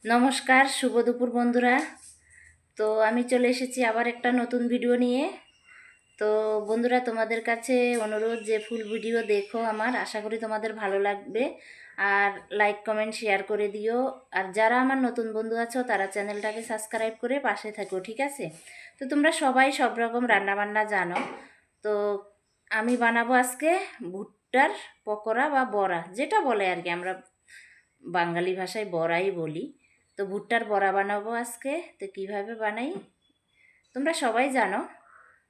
নমস্কার, শুভ দুপুর বন্ধুরা। তো আমি চলে এসেছি আবার একটা নতুন ভিডিও নিয়ে। তো বন্ধুরা, তোমাদের কাছে অনুরোধ যে ফুল ভিডিও দেখো আমার, আশা করি তোমাদের ভালো লাগবে। আর লাইক কমেন্ট শেয়ার করে দিও। আর যারা আমার নতুন বন্ধু আছো তারা চ্যানেলটাকে সাবস্ক্রাইব করে পাশে থাকো, ঠিক আছে? তো তোমরা সবাই সব রকম রান্নাবান্না জানো। তো আমি বানাবো আজকে ভুট্টার পকোড়া বা বড়া, যেটা বলে আর কি, আমরা বাঙালি ভাষায় বড়াই বলি। তো ভুট্টার বড়া বানাবো আজকে। তো কিভাবে বানাই তোমরা সবাই জানো,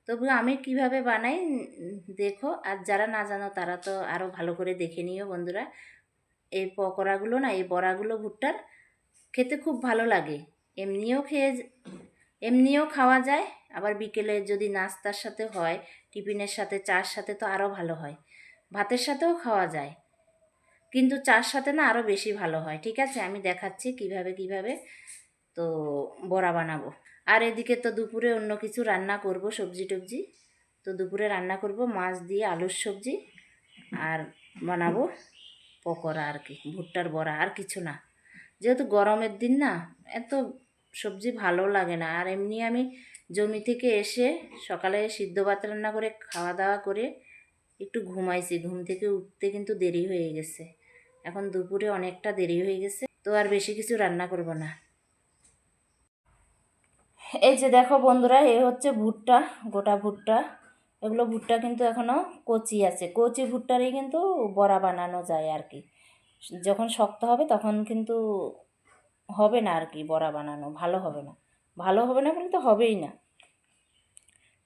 তবু আমি কিভাবে বানাই দেখো। আর যারা না জানো তারা তো আরও ভালো করে দেখে নিও বন্ধুরা। এই পকোড়াগুলো না, এই বড়াগুলো ভুট্টার খেতে খুব ভালো লাগে। এমনিও খাওয়া যায়, আবার বিকেলে যদি নাস্তার সাথে হয়, টিফিনের সাথে, চার সাথে তো আরও ভালো হয়। ভাতের সাথেও খাওয়া যায়, কিন্তু চার সাথে না আরও বেশি ভালো হয়। ঠিক আছে, আমি দেখাচ্ছি কিভাবে তো বড়া বানাবো। আর এদিকে তো দুপুরে অন্য কিছু রান্না করব, সবজি টবজি। তো দুপুরে রান্না করব মাছ দিয়ে আলুর সবজি, আর বানাবো পকোড়া আর কি, ভুট্টার বড়া, আর কিছু না। যেহেতু গরমের দিন না, এত সবজি ভালো লাগে না। আর এমনি আমি জমি থেকে এসে সকালে সিদ্ধ ভাত রান্না করে খাওয়া দাওয়া করে একটু ঘুমাইছি। ঘুম থেকে উঠতে কিন্তু দেরি হয়ে গেছে, এখন দুপুরে অনেকটা দেরি হয়ে গেছে। তো আর বেশি কিছু রান্না করব না। এই যে দেখো বন্ধুরা, এ হচ্ছে ভুট্টা, গোটা ভুট্টা। এগুলো ভুট্টা কিন্তু এখনও কচি আছে। কচি ভুট্টারই কিন্তু বড়া বানানো যায় আর কি। যখন শক্ত হবে তখন কিন্তু হবে না আর কি, বড়া বানানো ভালো হবে না। ভালো হবে না বলে তো হবেই না।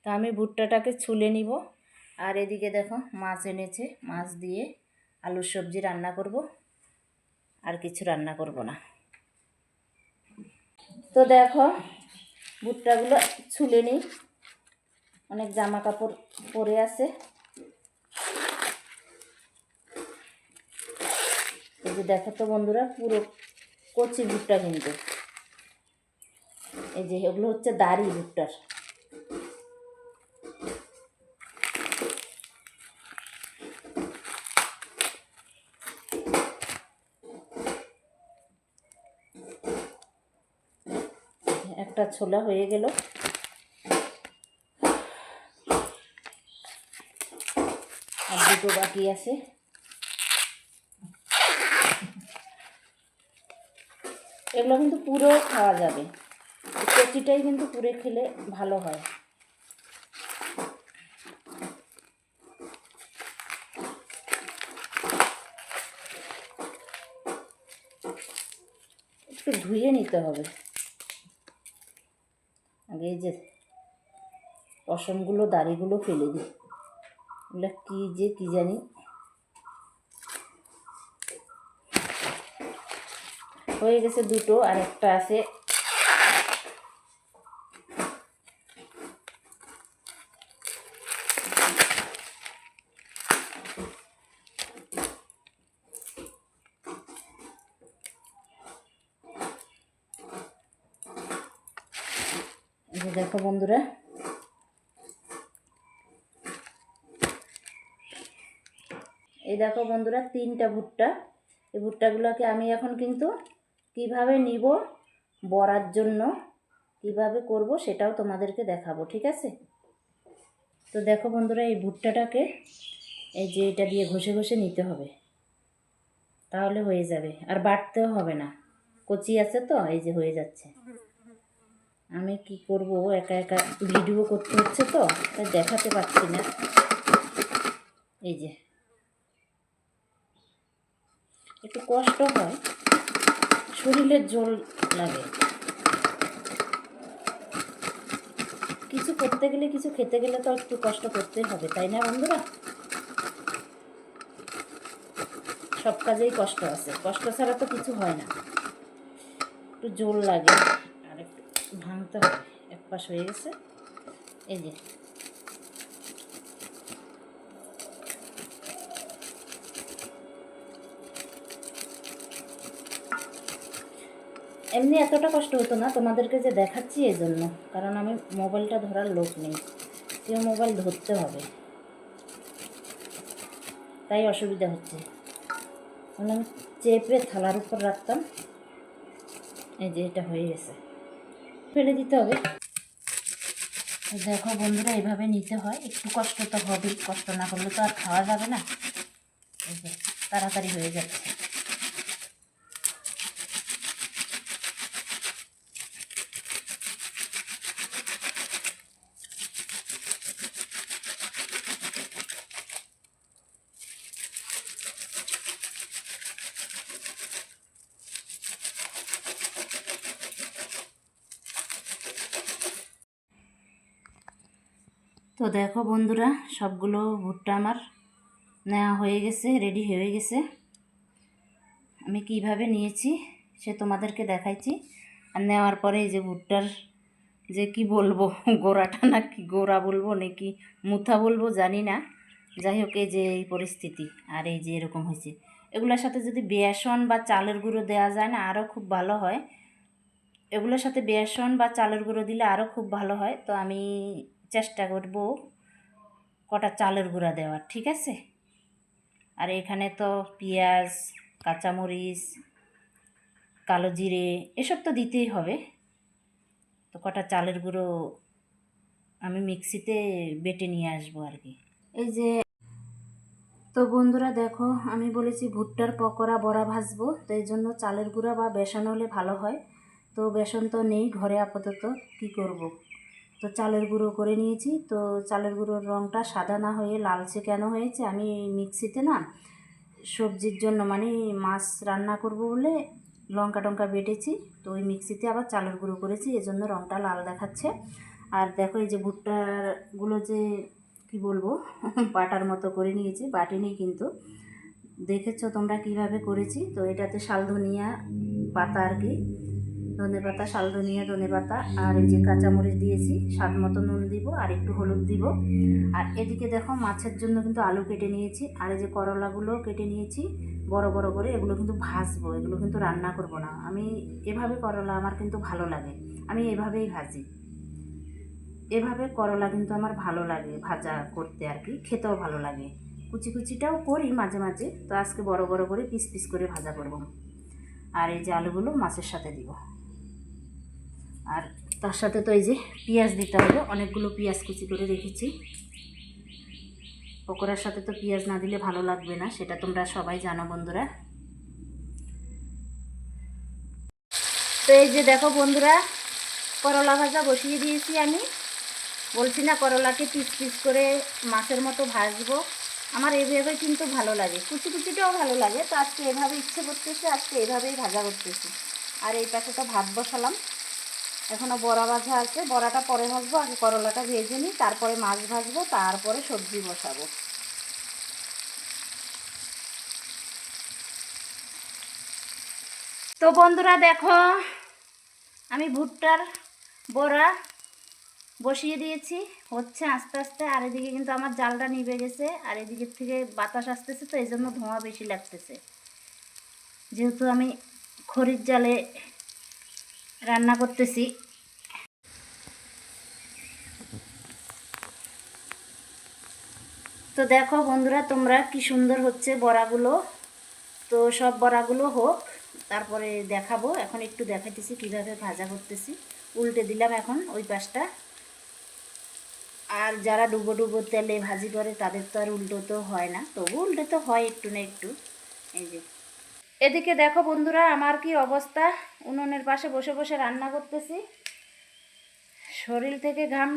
তা আমি ভুট্টাটাকে ছুলে নিব। আর এদিকে দেখো মাছ এনেছে, মাছ দিয়ে আলুর সবজি রান্না করব, আর কিছু রান্না করব না। তো দেখো ভুট্টাগুলো ছুলে নিই, অনেক জামা কাপড় পরে আছে। এই যে দেখো তো বন্ধুরা, পুরো কচি ভুট্টা কিন্তু। এই যে এগুলো হচ্ছে দাড়ি ভুট্টার। একটা ছোলা হয়ে গেল, আর দুটো বাকি আছে। এগুলো কিন্তু পুরো খাওয়া যাবে, কচিটাই কিন্তু পুরে খেলে ভালো হয়। একটু ধুয়ে নিতে হবে আগে। এই যে পশমগুলো, দাড়িগুলো ফেলে দিই, এগুলো কি জানি। হয়ে গেছে দুটো, আর একটা আছে। এই যে দেখো বন্ধুরা, এই দেখো বন্ধুরা, তিনটা ভুট্টা। এই ভুট্টাগুলোকে আমি এখন কিন্তু কিভাবে নিব বড়ার জন্য, কিভাবে করব সেটাও তোমাদেরকে দেখাবো, ঠিক আছে? তো দেখো বন্ধুরা, এই ভুট্টাটাকে এই যে এটা দিয়ে ঘষে ঘষে নিতে হবে, তাহলে হয়ে যাবে। আর বাটতেও হবে না, কচি আছে তো, এই যে হয়ে যাচ্ছে। আমি কি করব, একা একা ভিডিও করতে হচ্ছে তো, তাই দেখাতে পারছি না। এই যে একটু কষ্ট হয়, শরীরের জোর লাগে। কিছু করতে গেলে, কিছু খেতে গেলে তো একটু কষ্ট করতে হবে, তাই না বন্ধুরা? সব কাজেই কষ্ট আছে, কষ্ট ছাড়া তো কিছু হয় না। একটু জোর লাগে, আর একটু ভাঙতে হবে। এক পাশ হয়ে গেছে, এই যে। এমনি এতটা কষ্ট হতো না, তোমাদেরকে যে দেখাচ্ছি এই জন্য, কারণ আমি মোবাইলটা ধরার লোক নেই, কেউ মোবাইল ধরতে হবে, তাই অসুবিধা হচ্ছে। আমি চেপে থালার উপর রাখতাম, এই যে এটা হয়ে গেছে, ফেলে দিতে হবে। দেখো বন্ধুরা, এইভাবে নিতে হয়, একটু কষ্ট তো হবেই, কষ্ট না করলে তো আর খাওয়া যাবে না। এই যে তাড়াতাড়ি হয়ে যাচ্ছে। তো দেখো বন্ধুরা, সবগুলো ভুট্টা আমার নেওয়া হয়ে গেছে, রেডি হয়ে গেছে। আমি কিভাবে নিয়েছি সে তোমাদেরকে দেখাইছি। আর নেওয়ার পরে এই যে ভুট্টার যে কি বলবো, গোড়াটা না কি গোড়া বলবো নাকি মুথা বলবো জানি না, যাই হোক এই যে এই পরিস্থিতি। আর এই যে এরকম হয়েছে। এগুলোর সাথে যদি বেসন বা চালের গুঁড়ো দেওয়া যায় না, আরও খুব ভালো হয়। এগুলোর সাথে বেসন বা চালের গুঁড়ো দিলে আরও খুব ভালো হয়। তো আমি চেষ্টা করব কটা চালের গুঁড়া দেওয়ার, ঠিক আছে। আর এখানে তো পেঁয়াজ, কাঁচামরিচ, কালো জিরে এসব তো দিতেই হবে। তো কটা চালের গুঁড়ো আমি মিক্সিতে বেটে নিয়ে আসবো আর কি। এই যে তো বন্ধুরা দেখো, আমি বলেছি ভুট্টার পকোড়া বড়া ভাজবো, তো এই জন্য চালের গুঁড়া বা বেসন হলে ভালো হয়। তো বেসন তো নেই ঘরে আপাতত, কি করব। তো চালের গুঁড়ো করে নিয়েছি। তো চালের গুঁড়োর রঙটা সাদা না হয়ে লালচে কেন হয়েছে, আমি মিক্সিতে না সবজির জন্য মানে মাছ রান্না করব বলে লঙ্কা টঙ্কা বেটেছি, তো ওই মিক্সিতে আবার চালের গুঁড়ো করেছি, এজন্য রঙটা লাল দেখাচ্ছে। আর দেখো এই যে ভুট্টাগুলো যে কি বলবো বাটার মতো করে নিয়েছি, বাটিনি কিন্তু, দেখেছো তোমরা কিভাবে করেছি। তো এটাতে শাল ধনিয়া পাতা আর কি, ধনে পাতা, শাল ধনিয়া, ধনে পাতা, আর এই যে কাঁচামরিচ দিয়েছি, স্বাদ মতো নুন দিব আর একটু হলুদ দিব। আর এদিকে দেখো মাছের জন্য কিন্তু আলু কেটে নিয়েছি, আর এই যে করলাগুলো কেটে নিয়েছি বড় বড় করে। এগুলো কিন্তু ভাজবো, এগুলো কিন্তু রান্না করব না। আমি এভাবে করলা আমার কিন্তু ভালো লাগে, আমি এভাবেই ভাজি। এভাবে করলা কিন্তু আমার ভালো লাগে ভাজা করতে আর কি, খেতেও ভালো লাগে। কুচি কুচিটাও করি মাঝে মাঝে, তো আজকে বড় বড় করে পিস পিস করে ভাজা করব। আর এই যে আলুগুলো মাছের সাথে দিব। আর তার সাথে তো এই যে পেঁয়াজ দিতে হবে, অনেকগুলো পেঁয়াজ কুচি করে রেখেছি। পকোড়ার সাথে তো পেঁয়াজ না দিলে ভালো লাগবে না, সেটা তোমরা সবাই জানো বন্ধুরা। তো এই যে দেখো বন্ধুরা, করলা ভাজা বসিয়ে দিয়েছি আমি। বলছি না করলাকে পিস পিস করে মাছের মতো ভাজবো, আমার এইভাবে কিন্তু ভালো লাগে, কুচি কুচিটাও ভালো লাগে। তো আজকে এভাবে ইচ্ছে করতেছে, আজকে এভাবেই ভাজা করতেছি। আর এই পাশে তো ভাত বসালাম, এখনও বড়া ভাজা আছে, বড়াটা পরে ভাজবো, আগে করলাটা ভেজে নিই, তারপরে মাছ ভাজবো, তারপরে সবজি বসাবো। তো বন্ধুরা দেখো, আমি ভুট্টার বড়া বসিয়ে দিয়েছি, হচ্ছে আস্তে আস্তে। আর এদিকে কিন্তু আমার জালটা নিভে গেছে, আর এদিকের থেকে বাতাস আসতেছে, তো এই জন্য ধোঁয়া বেশি লাগতেছে, যেহেতু আমি খড়ির জালে রান্না করতেছি। তো দেখো বন্ধুরা, তোমরা কি সুন্দর হচ্ছে বড়াগুলো। তো সব বড়াগুলো হোক, তারপরে দেখাবো। এখন একটু দেখাইতেছি কীভাবে ভাজা করতেছি। উল্টে দিলাম এখন ওই পাশটা। আর যারা ডুবো ডুবো তেলে ভাজি করে তাদের তো আর উল্টো তো হয় না, তবু উল্টে তো হয় একটু না একটু। এই যে এদিকে দেখো বন্ধুরা, আমার কি অবস্থা, উনুনের পাশে বসে বসে রান্না করতেছি, শরীর থেকে ঘাম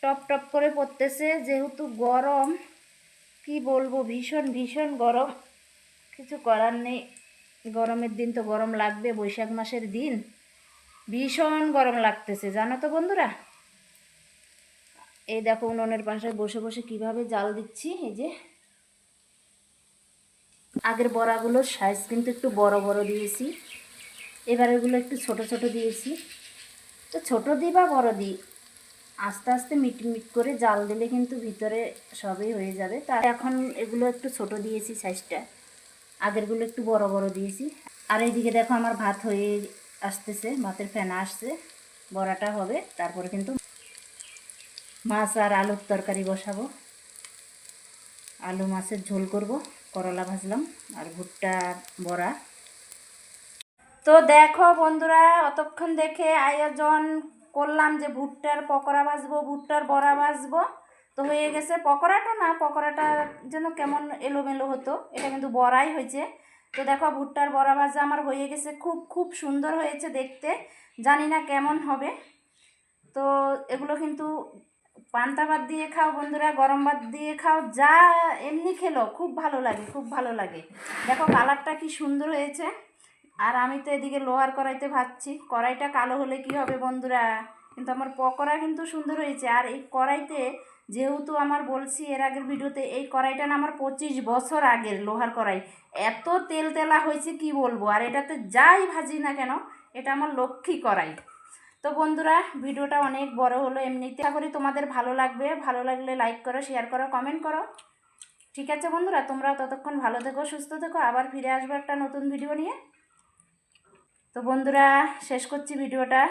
টপ টপ করে পড়তেছে, যেহেতু গরম, কি বলবো, ভীষণ ভীষণ গরম। কিছু করার নেই, গরমের দিন তো গরম লাগবে, বৈশাখ মাসের দিন ভীষণ গরম লাগতেছে, জানো তো বন্ধুরা। এই দেখো উনুনের পাশে বসে বসে কিভাবে জাল দিচ্ছি। এই যে আগের বড়াগুলোর সাইজ কিন্তু একটু বড় বড় দিয়েছি, এবার এগুলো একটু ছোট ছোট দিয়েছি। তো ছোট দিই বা বড় দিই, আস্তে আস্তে মিট মিট করে জাল দিলে কিন্তু ভিতরে সবই হয়ে যাবে। তা এখন এগুলো একটু ছোট দিয়েছি সাইজটা, আগেরগুলো একটু বড় বড় দিয়েছি। আর এইদিকে দেখো আমার ভাত হয়ে আসতেছে, ভাতের ফেনা আসছে, বড়াটা হবে, তারপরে কিন্তু মাছ আর আলুর তরকারি বসাবো। আলু মাছের ঝোল করব, করলা ভাজলাম, আর ভুট্টা বড়া। তো দেখো বন্ধুরা, অতক্ষণ দেখে আয়োজন করলাম যে ভুট্টার পকোড়া ভাজবো, ভুট্টার বড়া ভাজবো। তো হয়ে গেছে পকোড়াটা, না পকোড়াটা যেন কেমন এলোমেলো হতো, এটা কিন্তু বড়াই হয়েছে। তো দেখো ভুট্টার বড়া ভাজা আমার হয়ে গেছে, খুব খুব সুন্দর হয়েছে দেখতে, জানি না কেমন হবে। তো এগুলো কিন্তু পান্তা ভাত দিয়ে খাও বন্ধুরা, গরম ভাত দিয়ে খাও, যা এমনি খেলো খুব ভালো লাগে, খুব ভালো লাগে। দেখো কালারটা কি সুন্দর হয়েছে। আর আমি তো এদিকে লোহার কড়াইতে ভাজছি, কড়াইটা কালো হলে কি হবে বন্ধুরা, কিন্তু আমার পকোড়া কিন্তু সুন্দর হয়েছে। আর এই কড়াইতে যেহেতু আমার বলছি এর আগের ভিডিওতে, এই কড়াইটা না আমার 25 বছর আগের লোহার কড়াই, এত তেল তেলা হয়েছে কি বলবো। আর এটাতে যাই ভাজি না কেন, এটা আমার লক্ষ্মী কড়াই। তো বন্ধুরা ভিডিওটা অনেক বড় হলো, এমনিতে আশা করি তোমাদের ভালো লাগবে, ভালো লাগলে লাইক করো, শেয়ার করো, কমেন্ট করো। ঠিক আছে বন্ধুরা, তোমরাও ততক্ষণ ভালো থেকো, সুস্থ থেকো, আবার ফিরে আসবো একটা নতুন ভিডিও নিয়ে। তো বন্ধুরা শেষ করছি ভিডিওটা।